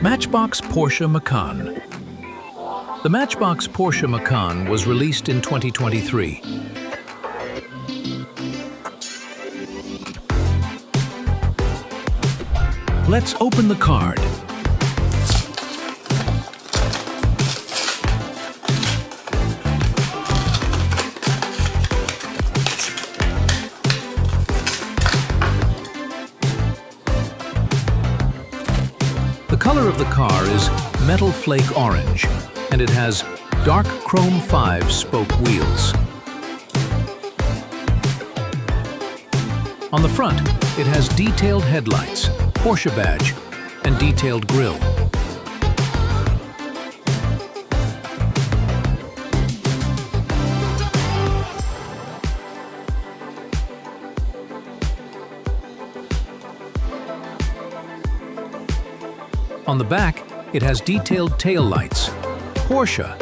Matchbox Porsche Macan. The Matchbox Porsche Macan was released in 2023. Let's open the card. The color of the car is metal flake orange, and it has dark chrome 5-spoke wheels. On the front, it has detailed headlights, Porsche badge, and detailed grille. On the back, it has detailed tail lights, Porsche,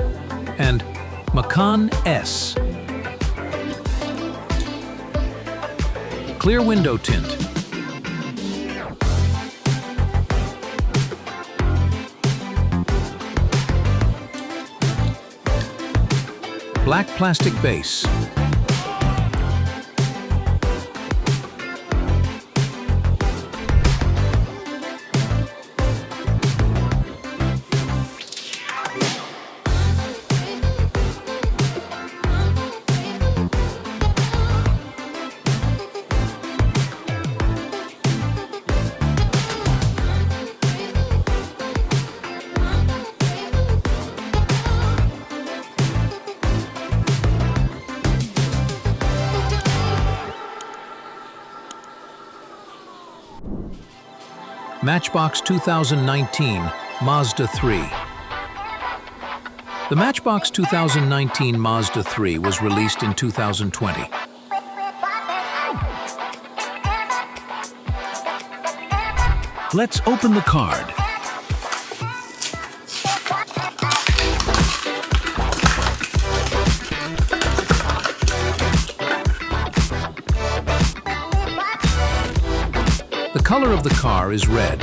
and Macan S. Clear window tint. Black plastic base. Matchbox 2019 Mazda 3. The Matchbox 2019 Mazda 3 was released in 2020. Let's open the card. The color of the car is red,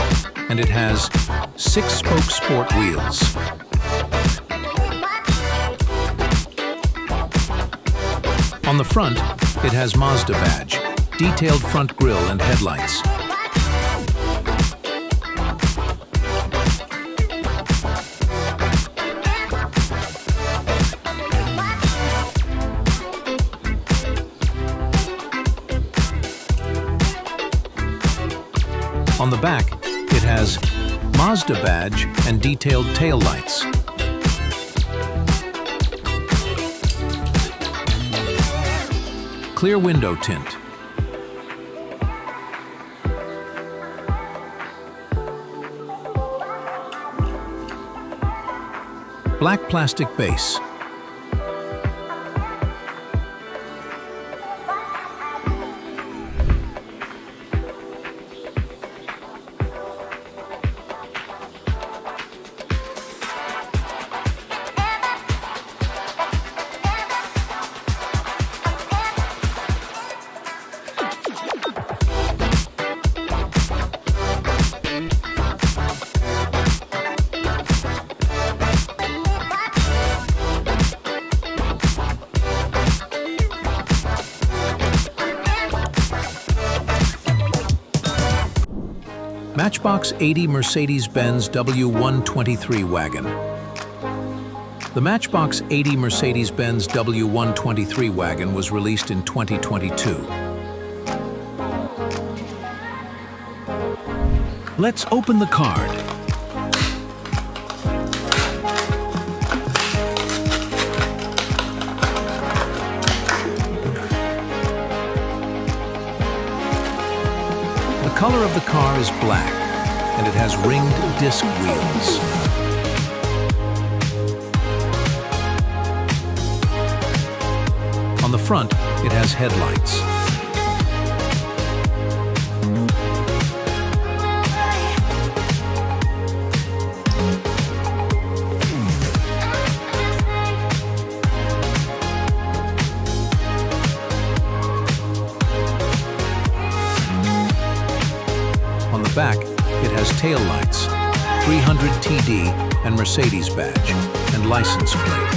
and it has 6-spoke sport wheels. On the front, it has Mazda badge, detailed front grille and headlights. On the back, it has Mazda badge and detailed tail lights. Clear window tint. Black plastic base. Matchbox 80 Mercedes-Benz W123 Wagon. The Matchbox 80 Mercedes-Benz W123 Wagon was released in 2022. Let's open the card. The color of the car is black, and it has ringed disc wheels. On the front, it has headlights. On the back, it has tail lights. 300 TD and Mercedes badge, and license plate.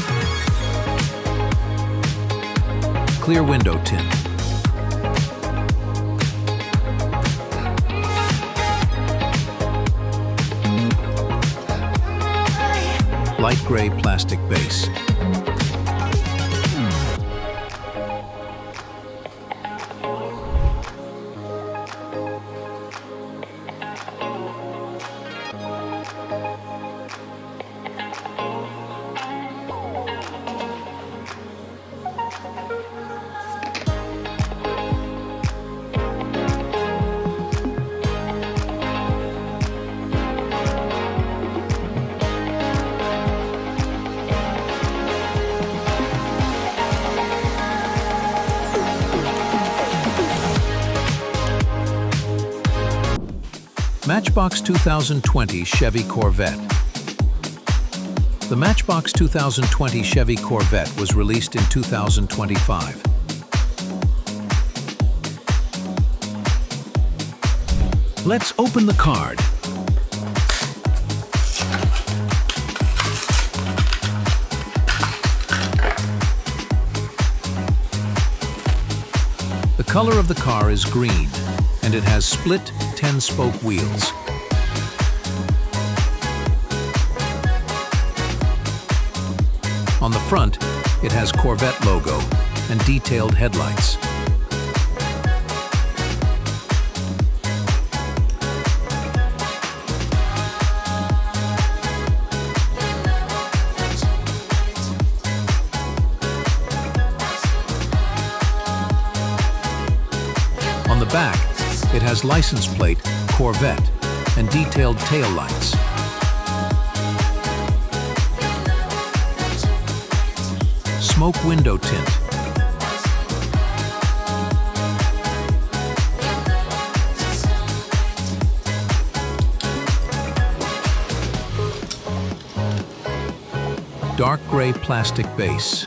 Clear window tint. Light gray plastic base. Matchbox 2020 Chevy Corvette. The Matchbox 2020 Chevy Corvette was released in 2025. Let's open the card. The color of the car is green, and it has split 10-spoke wheels. On the front, it has Corvette logo and detailed headlights. On the back, it has license plate Corvette and detailed tail lights. Smoke window tint. Dark gray plastic base.